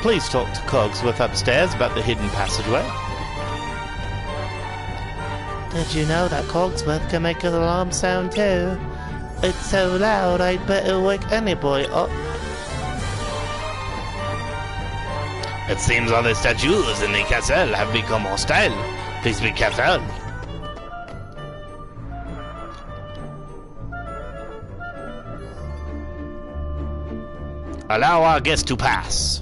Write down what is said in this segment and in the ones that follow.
Please talk to Cogsworth upstairs about the hidden passageway. Did you know that Cogsworth can make an alarm sound too? It's so loud I'd bet it'll wake any boy up. It seems all the statues in the castle have become hostile. Please be careful. Allow our guest to pass.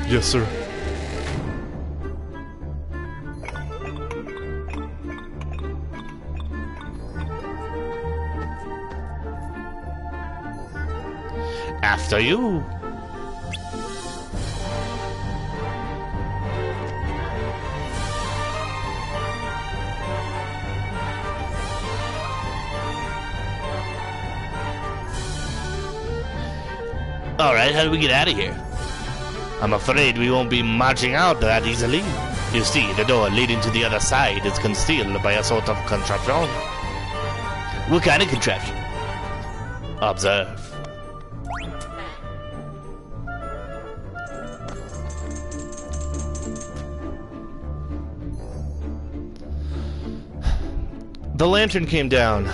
Yes, sir. After you. Alright, how do we get out of here? I'm afraid we won't be marching out that easily. You see, the door leading to the other side is concealed by a sort of contraption. What kind of contraption? Observe. The lantern came down.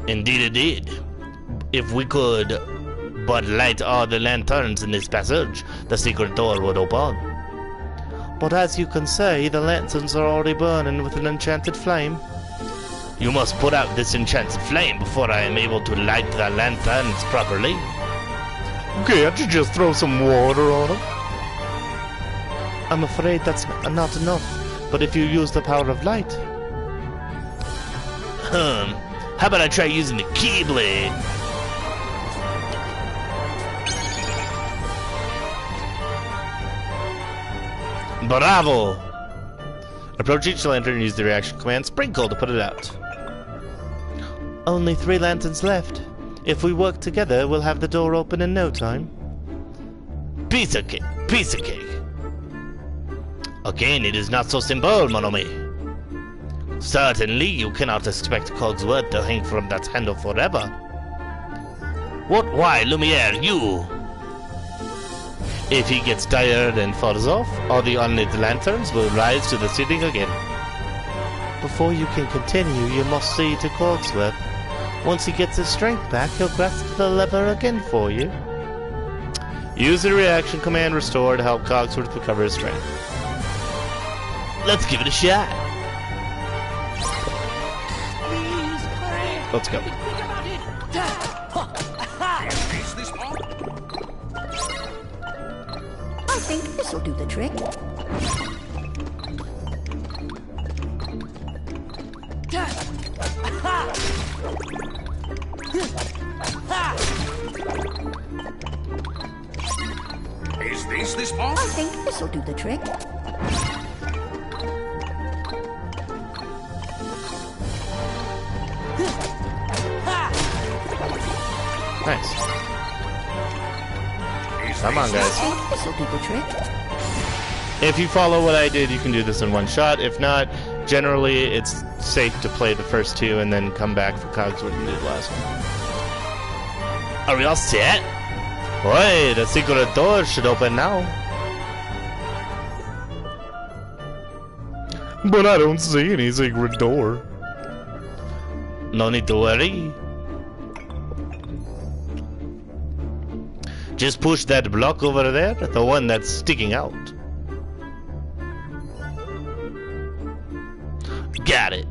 Indeed it did. If we could but light all the lanterns in this passage, the secret door would open. But as you can see, the lanterns are already burning with an enchanted flame. You must put out this enchanted flame before I am able to light the lanterns properly. Can't you just throw some water on them? I'm afraid that's not enough, but if you use the power of light... How about I try using the Keyblade? Bravo! Approach each lantern and use the reaction command Sprinkle to put it out. Only 3 lanterns left. If we work together, we'll have the door open in no time. Piece of cake, piece of cake. Again, it is not so simple, mon ami. Certainly, you cannot expect Cogsworth to hang from that handle forever. What? Why, Lumiere, you? If he gets tired and falls off, all the unlit lanterns will rise to the ceiling again. Before you can continue, you must see to Cogsworth. Once he gets his strength back, he'll grasp the lever again for you. Use the reaction command Restore to help Cogsworth recover his strength. Let's give it a shot. Let's go. I think this'll do the trick. Is this ball? I think this'll do the trick. Nice. Come on, guys. This'll do the trick. If you follow what I did, you can do this in one shot. If not, generally it's safe to play the first 2 and then come back for Cogsworth and do the last one. Are we all set? Boy, the secret door should open now. But I don't see any secret door. No need to worry. Just push that block over there, the one that's sticking out. Got it.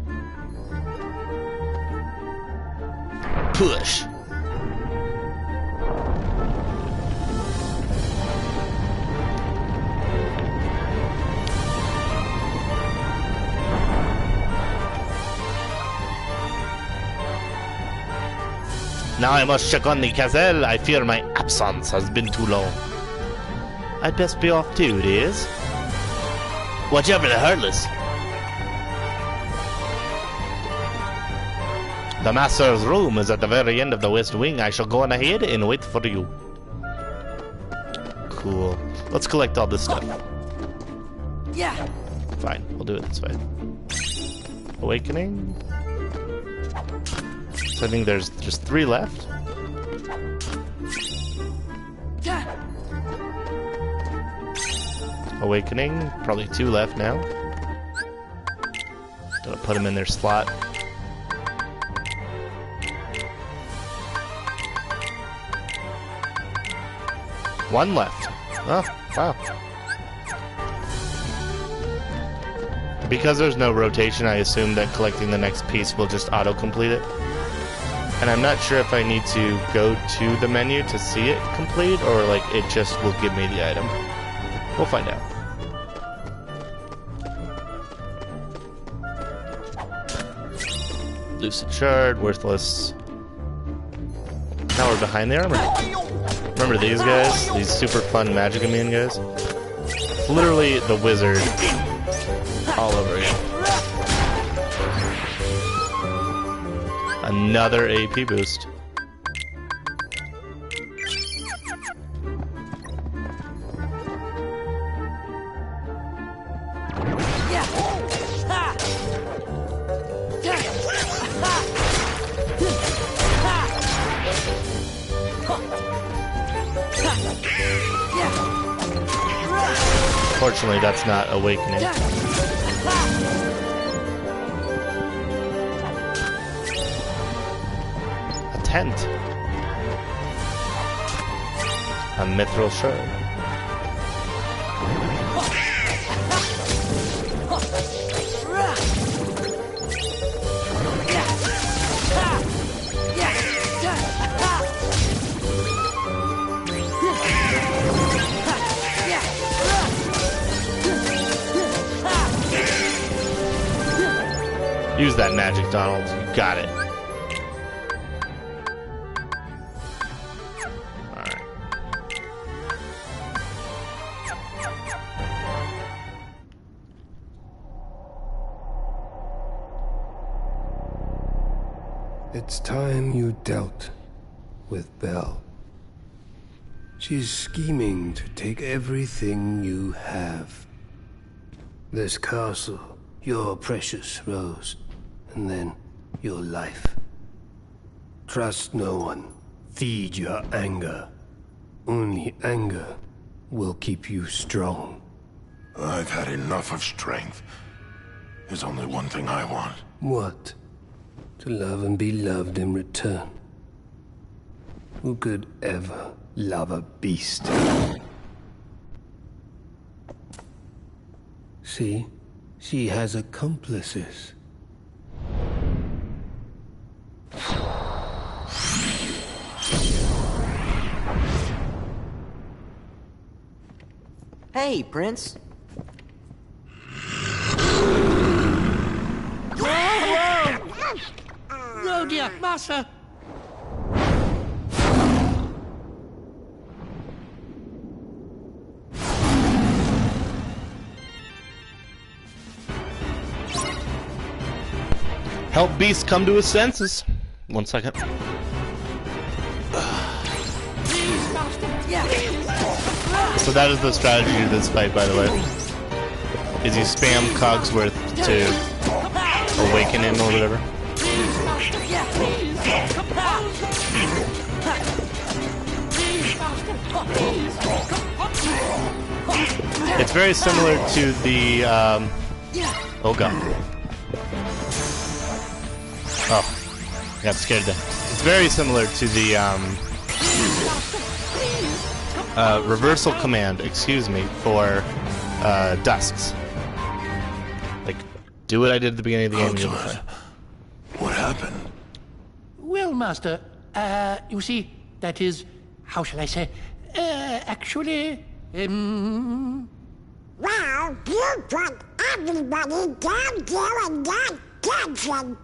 Push. Now I must check on the castle. I fear my absence has been too long. I'd best be off too, dears. Watch out for the Heartless. The master's room is at the very end of the west wing. I shall go on ahead and wait for you. Cool. Let's collect all this stuff. Yeah. Fine, we'll do it this way. Awakening. So I think there's just 3 left. awakening. Probably 2 left now. Gonna put them in their slot. One left. Oh, wow. Because there's no rotation, I assume that collecting the next piece will just auto-complete it. And I'm not sure if I need to go to the menu to see it complete, or like it just will give me the item. We'll find out. Lucid Shard, worthless. Now we're behind the armor. Remember these guys? These super fun magic immune guys? It's literally the wizard all over again. Another AP boost. Fortunately, that's not awakening. A tent. A mithril shard. Use that magic, Donald. You got it. Alright. It's time you dealt with Belle. She's scheming to take everything you have. This castle, your precious Rose. And then your life. Trust no one. Feed your anger. Only anger will keep you strong. I've had enough of strength. There's only one thing I want. What? To love and be loved in return. Who could ever love a beast? See? She has accomplices. Hey, Prince. Oh dear, Master. Help Beast come to his senses. 1 second. So that is the strategy of this fight, by the way. Is you spam Cogsworth to awaken him or whatever. It's very similar to the, oh god. Oh, I got scared there. It's very similar to the, reversal command, excuse me, for, dusks. Like, do what I did at the beginning of the game. And you'll be fine. What happened? Well, Master, you see, that is, how shall I say, actually, Well, you put everybody down there in that dungeon.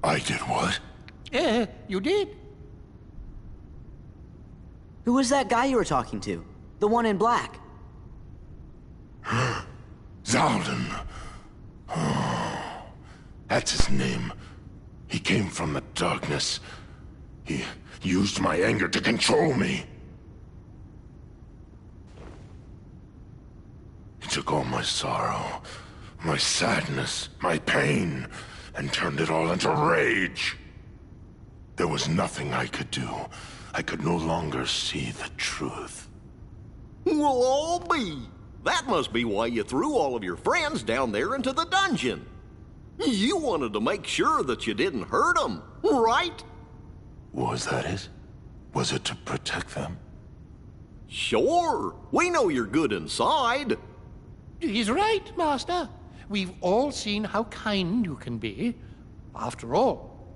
I did what? you did. Who was that guy you were talking to? The one in black. Zaldin. That's his name. He came from the darkness. He used my anger to control me. He took all my sorrow, my sadness, my pain, and turned it all into rage. There was nothing I could do. I could no longer see the truth. We'll all be. That must be why you threw all of your friends down there into the dungeon. You wanted to make sure that you didn't hurt them, right? Was that it? Was it to protect them? Sure. We know you're good inside. He's right, Master. We've all seen how kind you can be. After all,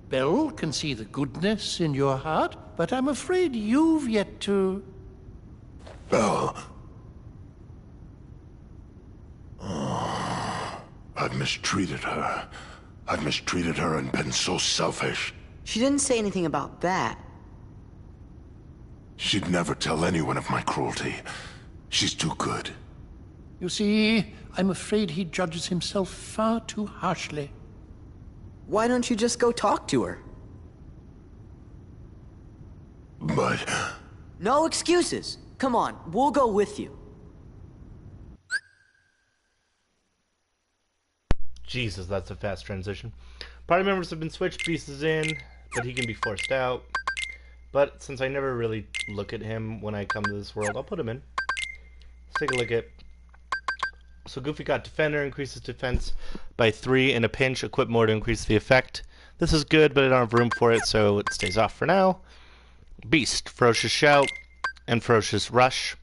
Belle can see the goodness in your heart, but I'm afraid you've yet to... Belle. Oh, I've mistreated her. I've mistreated her and been so selfish. She didn't say anything about that. She'd never tell anyone of my cruelty. She's too good. You see, I'm afraid he judges himself far too harshly. Why don't you just go talk to her? But... No excuses. Come on, we'll go with you. Jesus, that's a fast transition. Party members have been switched, Beast is in, but he can be forced out. But since I never really look at him when I come to this world, I'll put him in. Let's take a look at... So Goofy got Defender, increases defense by 3 in a pinch, equip more to increase the effect. This is good, but I don't have room for it, so it stays off for now. Beast, Ferocious Shout, and Ferocious Rush.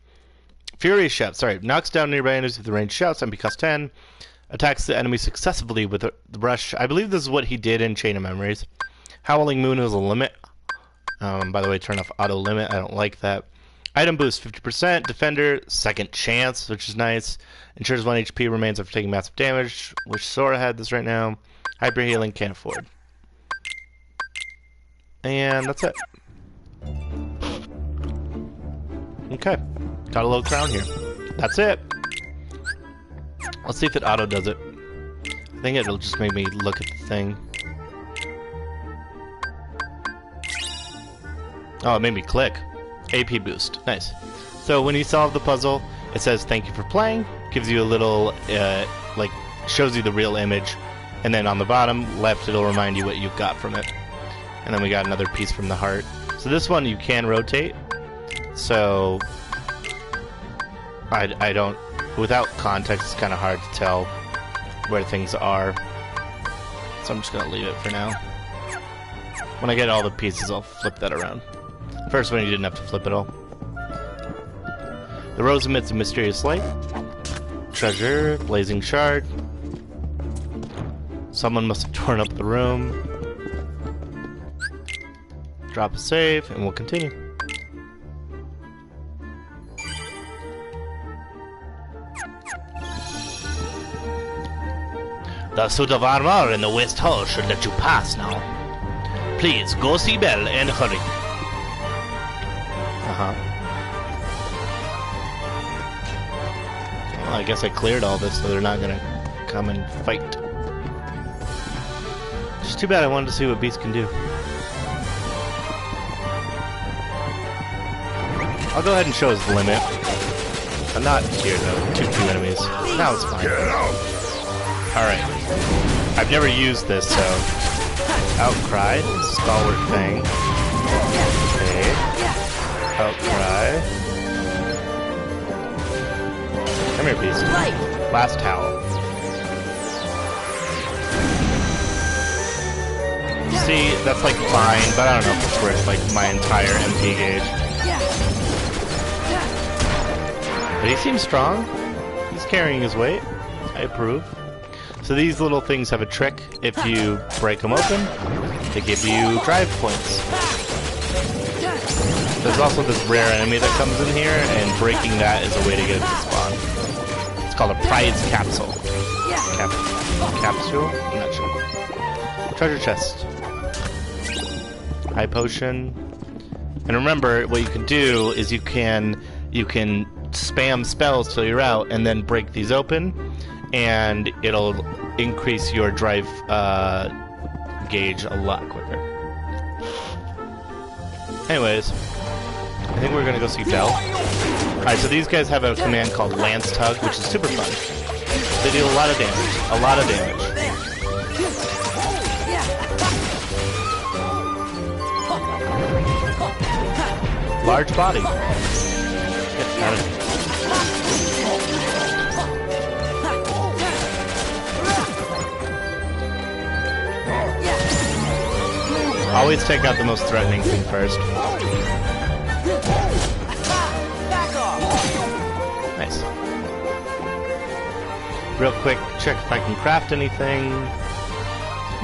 Furious Shout, sorry, knocks down nearby enemies with the ranged shouts, MP cost 10. Attacks the enemy successively with the Rush. I believe this is what he did in Chain of Memories. Howling Moon is a limit. By the way, turn off auto limit. I don't like that. Item boost 50%. Defender, second chance, which is nice. Ensures 1 HP remains after taking massive damage. Wish Sora had this right now. Hyper healing, can't afford. And that's it. Okay. Got a little crown here. That's it. Let's see if it auto does it. I think it'll just make me look at the thing. Oh, it made me click. AP boost. Nice. So when you solve the puzzle, it says thank you for playing. Gives you a little, like, shows you the real image. And then on the bottom left, it'll remind you what you've got from it. And then we got another piece from the heart. So this one you can rotate. So I don't, without context, it's kind of hard to tell where things are. So I'm just going to leave it for now. When I get all the pieces, I'll flip that around. First one, you didn't have to flip it all. The rose emits a mysterious light. Treasure, blazing shard. Someone must have torn up the room. Drop a save, and we'll continue. The suit of armor in the West Hall should let you pass now. Please, go see Belle and hurry. Well, I guess I cleared all this, so they're not gonna come and fight. Just too bad I wanted to see what Beast can do. I'll go ahead and show his limit. I'm not here though, too few enemies. Now it's fine. Alright. I've never used this, so... Outcry, Stalwart Fang. Okay. Outcry. Come here, Beast. Last Howl. See, that's like fine, but I don't know if it's worth like my entire MP gauge. But he seems strong. He's carrying his weight. I approve. So these little things have a trick. If you break them open, they give you drive points. There's also this rare enemy that comes in here, and breaking that is a way to get it to spawn. It's called a prize capsule. Capsule? I'm not sure. Treasure chest. High potion. And remember, what you can do is you can spam spells till you're out, and then break these open, and it'll increase your drive gauge a lot quicker. Anyways, I think we're gonna go see Belle. Alright, so these guys have a command called Lance Tug, which is super fun. They do a lot of damage. A lot of damage. Large body. Always take out the most threatening thing first. Nice. Real quick, check if I can craft anything.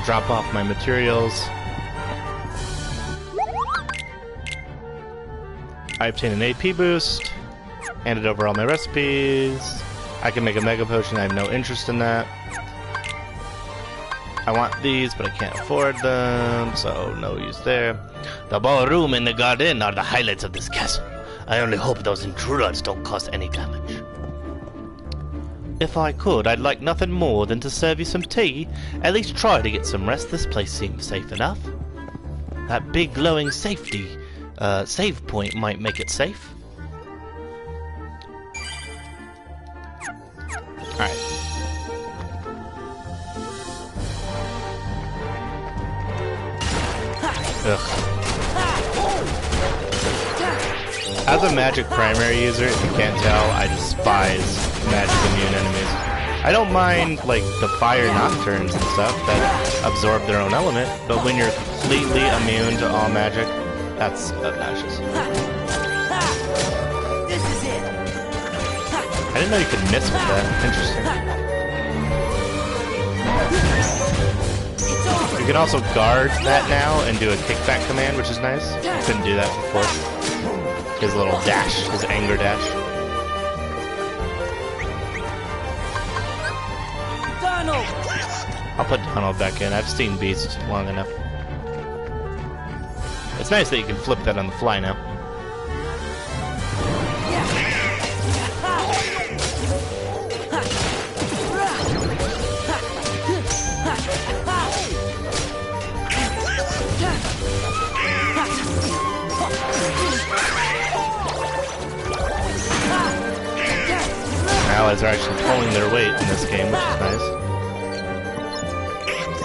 Drop off my materials. I obtain an AP boost. Handed over all my recipes. I can make a mega potion. I have no interest in that. I want these, but I can't afford them, so no use there. The ballroom and the garden are the highlights of this castle. I only hope those intruders don't cause any damage. If I could, I'd like nothing more than to serve you some tea. At least try to get some rest. This place seems safe enough. That big glowing save point might make it safe. Alright. Ugh. As a magic primary user, if you can't tell, I despise magic immune enemies. I don't mind, like, the fire nocturnes and stuff that absorb their own element, but when you're completely immune to all magic, that's obnoxious. This is it. I didn't know you could miss with that. Interesting. You can also guard that now and do a kickback command, which is nice. You couldn't do that before. His little dash, his anger dash. Donald! I'll put Donald back in. I've seen Beast long enough. It's nice that you can flip that on the fly now. Allies are actually pulling their weight in this game, which is nice.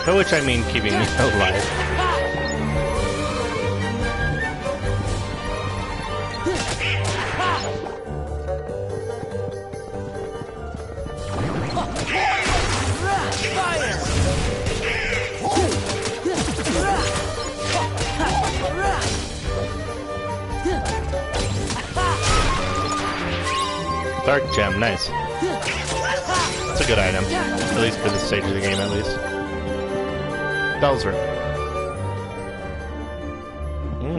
By which I mean keeping me alive. Dark gem, nice. That's a good item. At least for this stage of the game, at least. Belzer.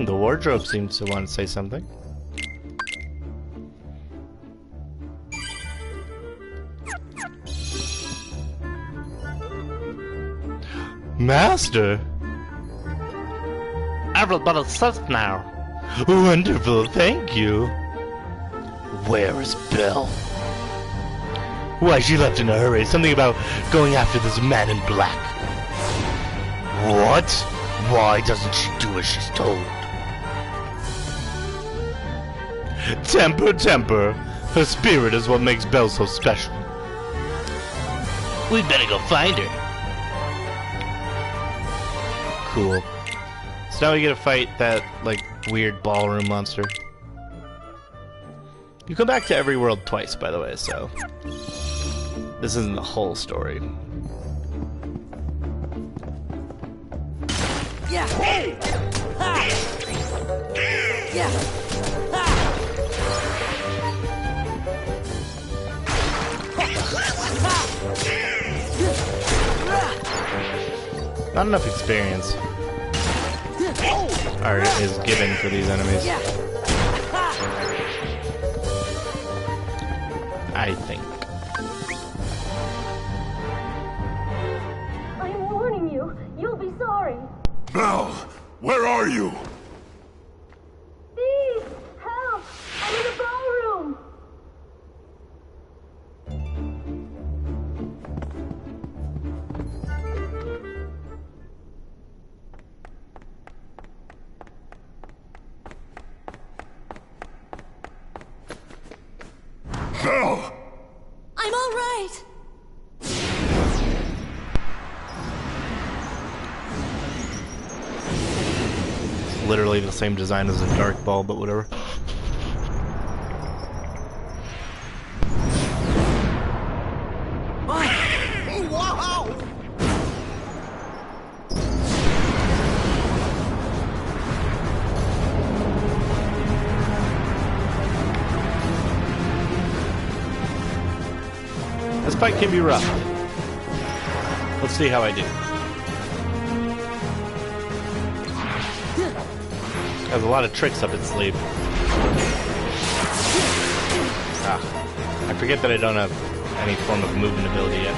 The wardrobe seems to want to say something. Master! Everybody's safe now. Wonderful, thank you. Where is Bill? Why, she left in a hurry. Something about going after this man in black. What? Why doesn't she do as she's told? Temper, temper. Her spirit is what makes Belle so special. We'd better go find her. Cool. So now we get to fight that, like, weird ballroom monster. You come back to every world twice, by the way, so this isn't the whole story. Yeah. Ha. Yeah. Ha. Not enough experience is given for these enemies. I think. I'm warning you. You'll be sorry. Belle, where are you? Please, help! I'm in the ballroom. Belle! I'm all right. It's literally the same design as a dark ball, but whatever. Wow! fight can be rough. Let's see how I do. Has a lot of tricks up its sleeve. I forget that I don't have any form of movement ability yet.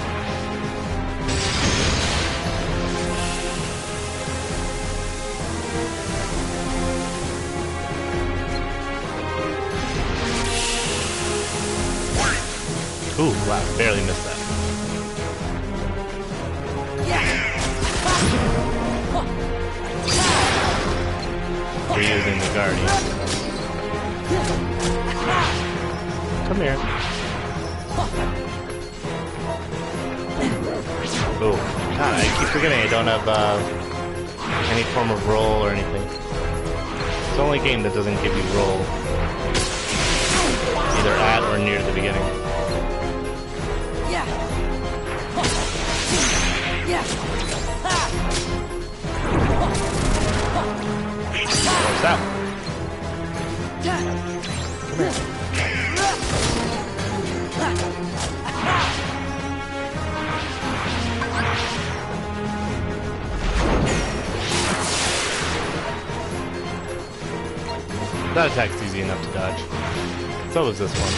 Ooh, wow, barely missed that. We're using the Guardian. Come here. Oh, God, I keep forgetting I don't have any form of roll or anything. It's the only game that doesn't give you roll. Either at or near the beginning. What's that? Come here. That attack's easy enough to dodge. So was this one.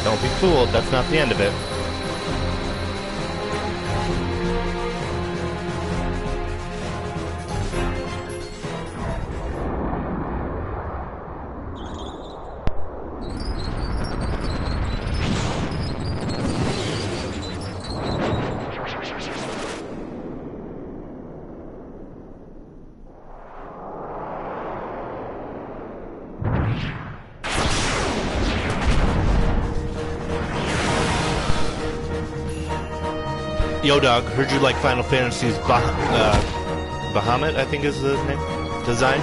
Don't be fooled, that's not the end of it. Yo, dog, heard you like Final Fantasy's Bahamut, I think is the name, design.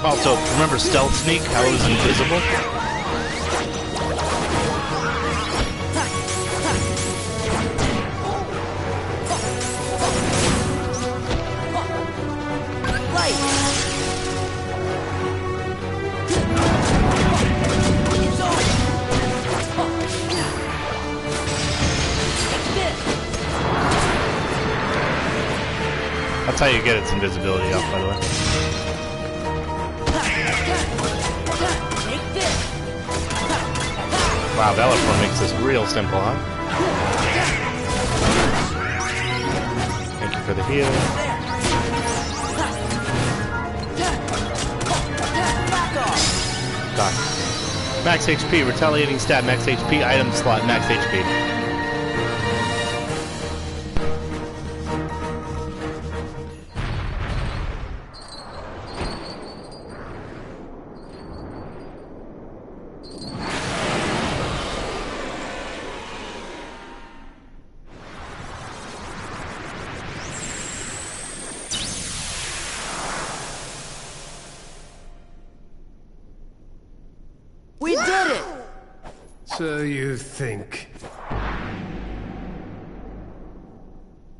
Also, remember Stealth Sneak, how it was invisible? That's how you get its invisibility off, by the way. Wow, Bellator makes this real simple, huh? Thank you for the heal. Done. Max HP, retaliating stat, max HP, item slot, max HP. We did it! So you think.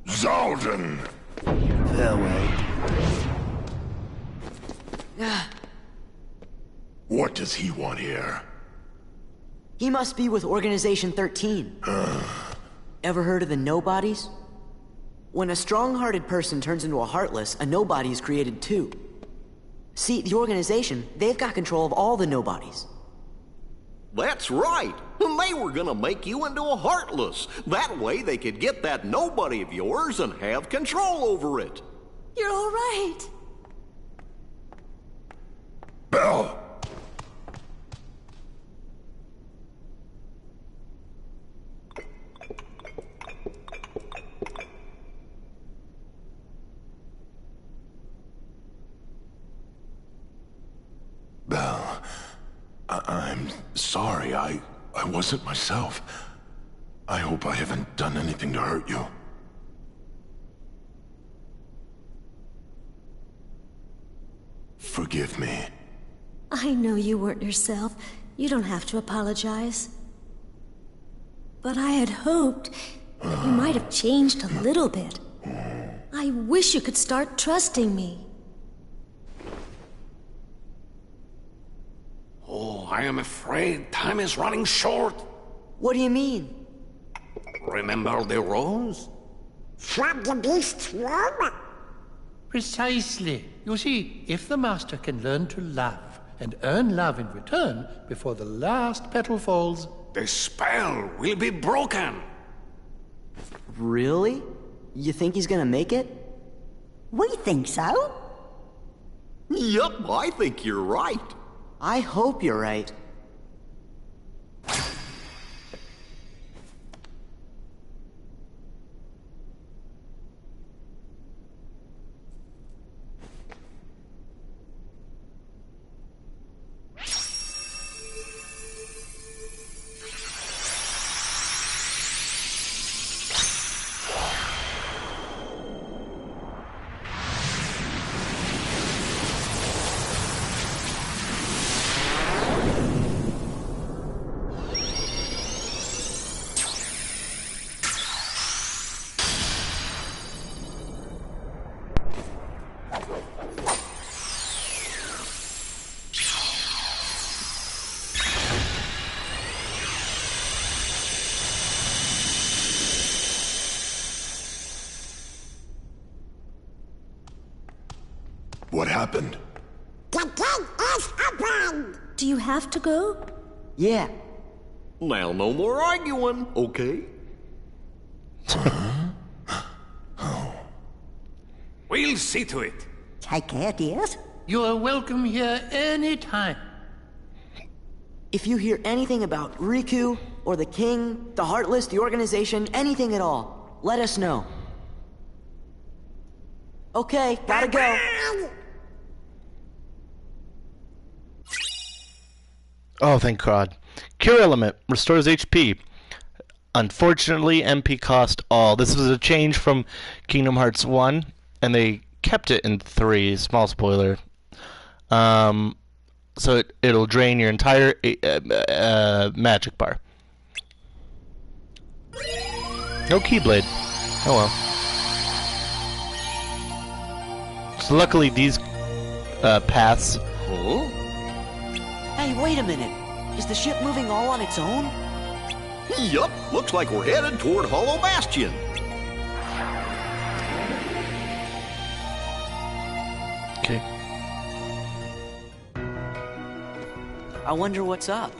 Zaldin! Farewell. What does he want here? He must be with Organization 13. Ever heard of the Nobodies? When a strong-hearted person turns into a Heartless, a Nobody is created too. See, the organization, they've got control of all the Nobodies. That's right. They were gonna make you into a Heartless. That way they could get that nobody of yours and have control over it. You're all right. Bell! Bell, I'm sorry. I wasn't myself. I hope I haven't done anything to hurt you. forgive me. I know you weren't yourself. You don't have to apologize. But I had hoped that you might have changed a little bit. I wish you could start trusting me. Oh, I am afraid time is running short. What do you mean? Remember the rose? From the beast's room? Precisely. You see, if the master can learn to love and earn love in return before the last petal falls, The spell will be broken. Really? You think he's gonna make it? We think so. Yup, I think you're right. I hope you're right. What happened? The gate is open. Do you have to go? Yeah. Now, no more arguing, okay? We'll see to it. Take care, dears. you are welcome here any time. If you hear anything about Riku, or the King, the Heartless, the organization, anything at all, let us know. Okay, gotta go. Oh, thank God. Cure Element restores HP. Unfortunately, MP cost all. This was a change from Kingdom Hearts 1, and they kept it in 3. Small spoiler. So it'll drain your entire magic bar. No Keyblade. Oh well. So luckily these paths... Oh? Hey, wait a minute. Is the ship moving all on its own? Yup, looks like we're headed toward Hollow Bastion. Okay. I wonder what's up.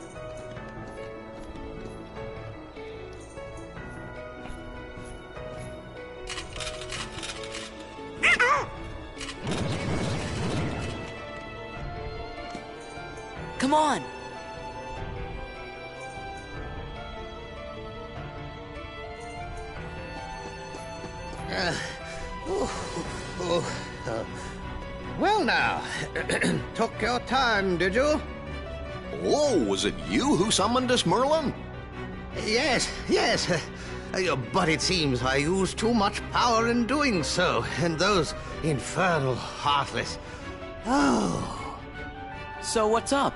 Come on! Well now, took your time, did you? Oh, was it you who summoned us, Merlin? Yes, yes. But it seems I used too much power in doing so, and those infernal Heartless. Oh. So what's up?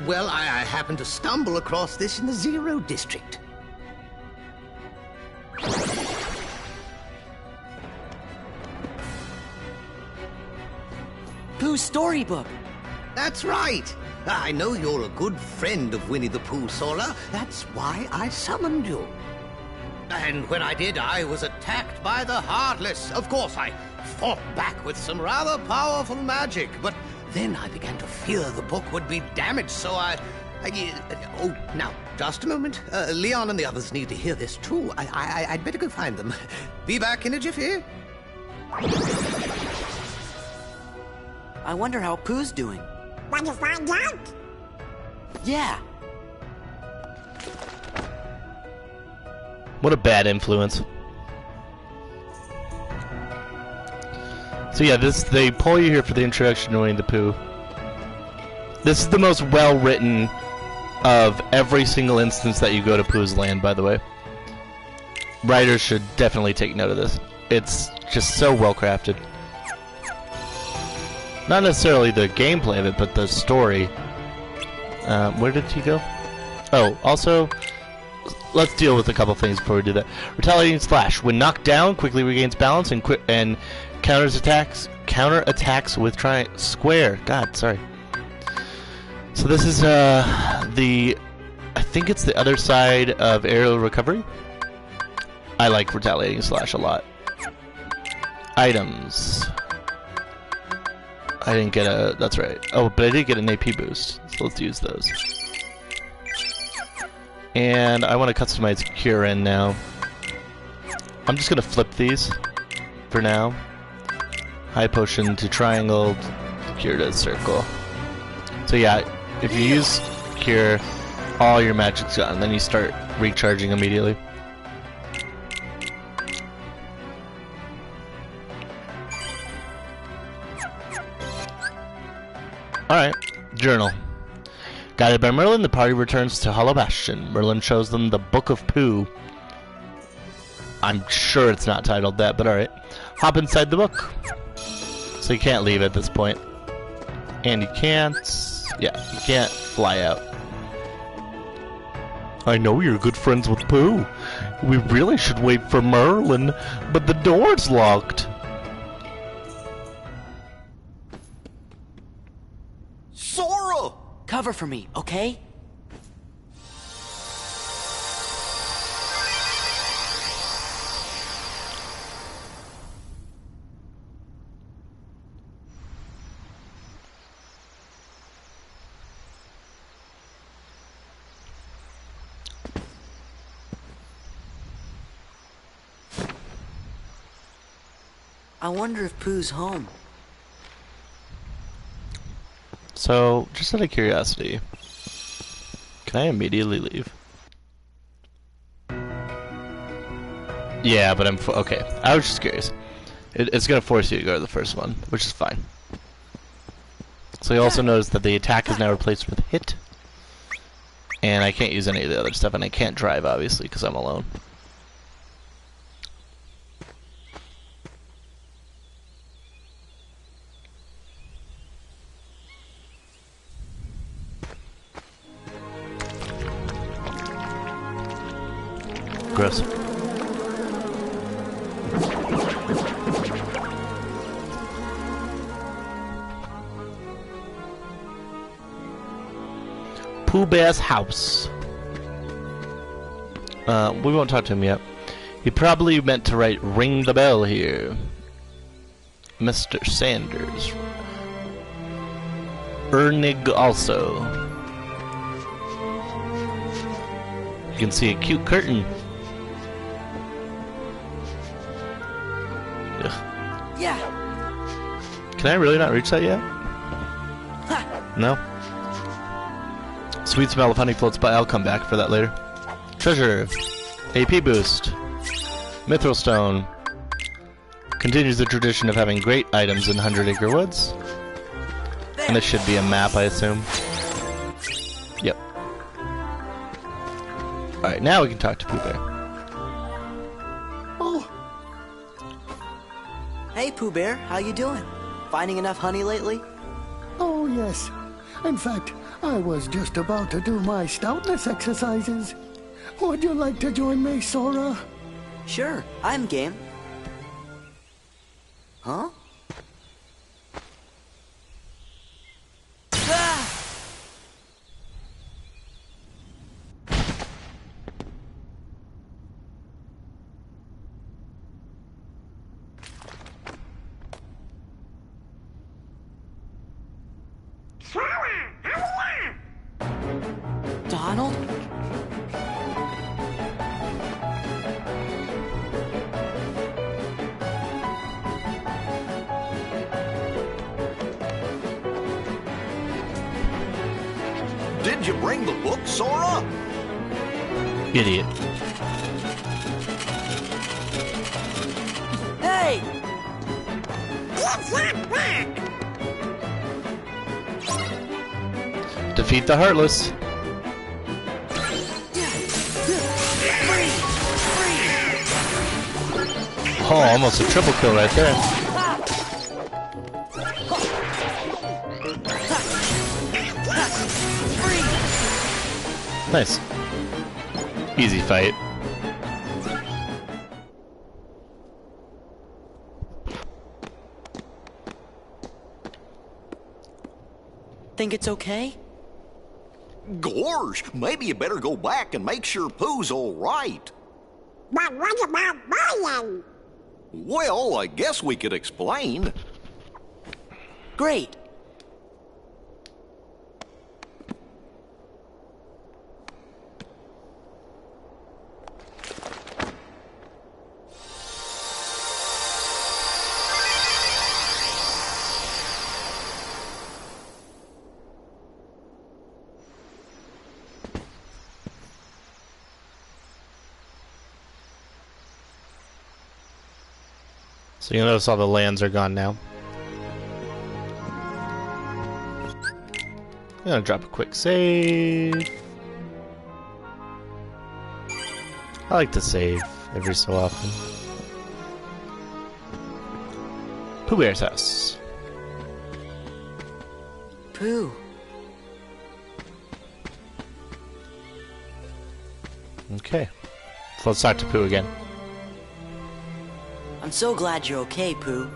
Well, I happened to stumble across this in the Zero District. Pooh's storybook. That's right. I know you're a good friend of Winnie the Pooh, Sora. That's why I summoned you. And when I did, I was attacked by the Heartless. Of course, I fought back with some rather powerful magic, but then I began to fear the book would be damaged, so oh, now, just a moment. Leon and the others need to hear this, too. I'd better go find them. Be back in a jiffy. I wonder how Pooh's doing. Want to find out? Yeah. What a bad influence. So yeah, they pull you here for the introduction to Winnie the Pooh. This is the most well-written of every single instance that you go to Pooh's Land, by the way. Writers should definitely take note of this. It's just so well-crafted. Not necessarily the gameplay of it, but the story. Where did he go? Oh, also, let's deal with a couple things before we do that. Retaliating Slash. When knocked down, quickly regains balance and counters attacks with square. God, sorry. So this is I think it's the other side of aerial recovery. I like Retaliating Slash a lot. Items. I didn't get a... That's right. Oh, but I did get an AP boost. So let's use those. And I want to customize Cure in now. I'm just going to flip these for now. High Potion to Triangle, Cure to Circle. So yeah, if you use Cure, all your magic's gone. Then you start recharging immediately. Alright, journal. Guided by Merlin, the party returns to Hollow Bastion. Merlin shows them the Book of Pooh. I'm sure it's not titled that, but alright. Hop inside the book. So you can't leave at this point. And you can't... Yeah, you can't fly out. I know you're good friends with Pooh. We really should wait for Merlin, but the door's locked. Sora! Cover for me, okay? I wonder if Pooh's home. So, just out of curiosity, can I immediately leave? Yeah, but I'm... okay, I was just curious. It's gonna force you to go to the first one, which is fine. So you also notice that the attack is now replaced with hit. And I can't use any of the other stuff, and I can't drive, obviously, because I'm alone. Gross. Pooh Bear's house. We won't talk to him yet. He probably meant to write "ring the bell" here. Mr. Sanders. Ernig also. You can see a cute curtain. Ugh. Yeah. Can I really not reach that yet? No? Sweet smell of honey floats by. I'll come back for that later. Treasure. AP boost. Mithril stone. Continues the tradition of having great items in 100 Acre Woods. And this should be a map, I assume. Yep. Alright, now we can talk to Pooh Bear. Oh. Hey, Pooh Bear, how you doing? Finding enough honey lately? Oh, yes. In fact, I was just about to do my stoutness exercises. Would you like to join me, Sora? Sure, I'm game. Huh? Ah! Donald? Did you bring the book, Sora? Idiot. Hey! Defeat the Heartless. Oh, almost a triple kill right there. Nice. Easy fight. Think it's okay? Gorge, maybe you better go back and make sure Pooh's all right. But what about Brian? Well, I guess we could explain. Great. So you notice all the lands are gone now. I'm gonna drop a quick save. I like to save every so often. Pooh Bear's house. Pooh. Okay. So let's talk to Pooh again. I'm so glad you're okay, Pooh.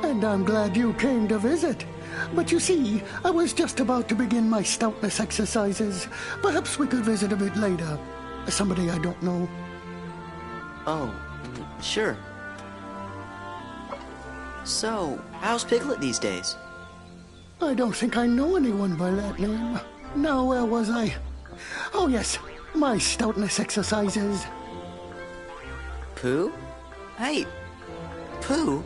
And I'm glad you came to visit. But you see, I was just about to begin my stoutness exercises. Perhaps we could visit a bit later. Somebody I don't know. Oh, sure. So, how's Piglet these days? I don't think I know anyone by that name. Now, where was I? Oh, yes, my stoutness exercises. Pooh? Hey, Pooh?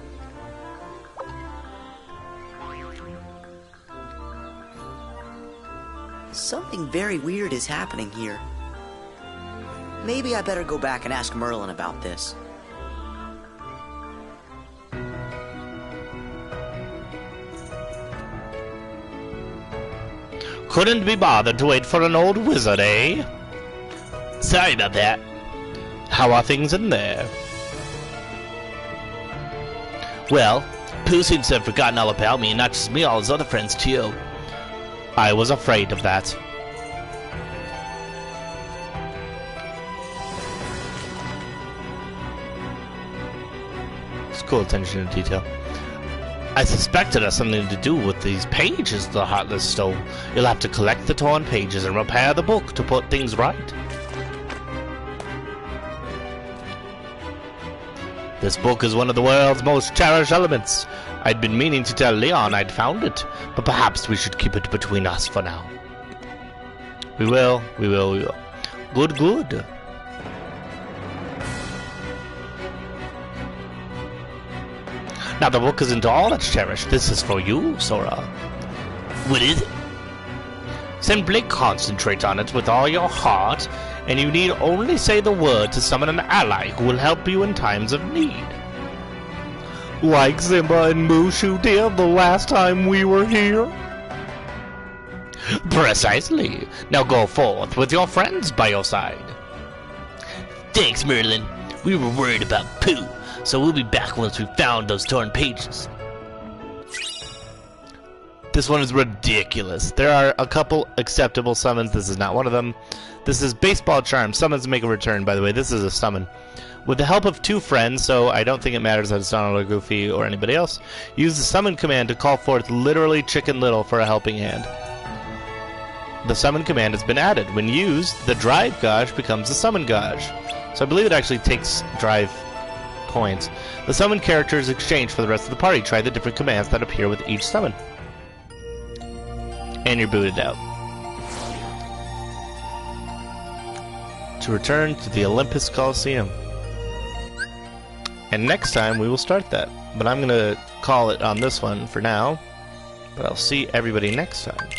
Something very weird is happening here. Maybe I better go back and ask Merlin about this. Couldn't be bothered to wait for an old wizard, eh? Sorry about that. How are things in there? Well, Pooh seems to have forgotten all about me, and not just me, all his other friends too. I was afraid of that. It's cool attention to detail. I suspect it has something to do with these pages the Heartless stole. You'll have to collect the torn pages and repair the book to put things right. This book is one of the world's most cherished elements. I'd been meaning to tell Leon I'd found it, but perhaps we should keep it between us for now. We will. Good, good. Now the book isn't all that's cherished. This is for you, Sora. What is it? Simply concentrate on it with all your heart, and you need only say the word to summon an ally who will help you in times of need. Like Simba and Mushu did the last time we were here? Precisely. Now go forth with your friends by your side. Thanks, Merlin. We were worried about Pooh, so we'll be back once we've found those torn pages. This one is ridiculous. There are a couple acceptable summons. This is not one of them. This is Baseball Charm. Summons make a return, by the way. This is a summon. With the help of two friends, so I don't think it matters that it's Donald or Goofy or anybody else, use the summon command to call forth literally Chicken Little for a helping hand. The summon command has been added. When used, the drive gauge becomes the summon gauge. So I believe it actually takes drive points. The summon character is exchanged for the rest of the party. Try the different commands that appear with each summon. And you're booted out. To return to the Olympus Coliseum. And next time we will start that. But I'm going to call it on this one for now. But I'll see everybody next time.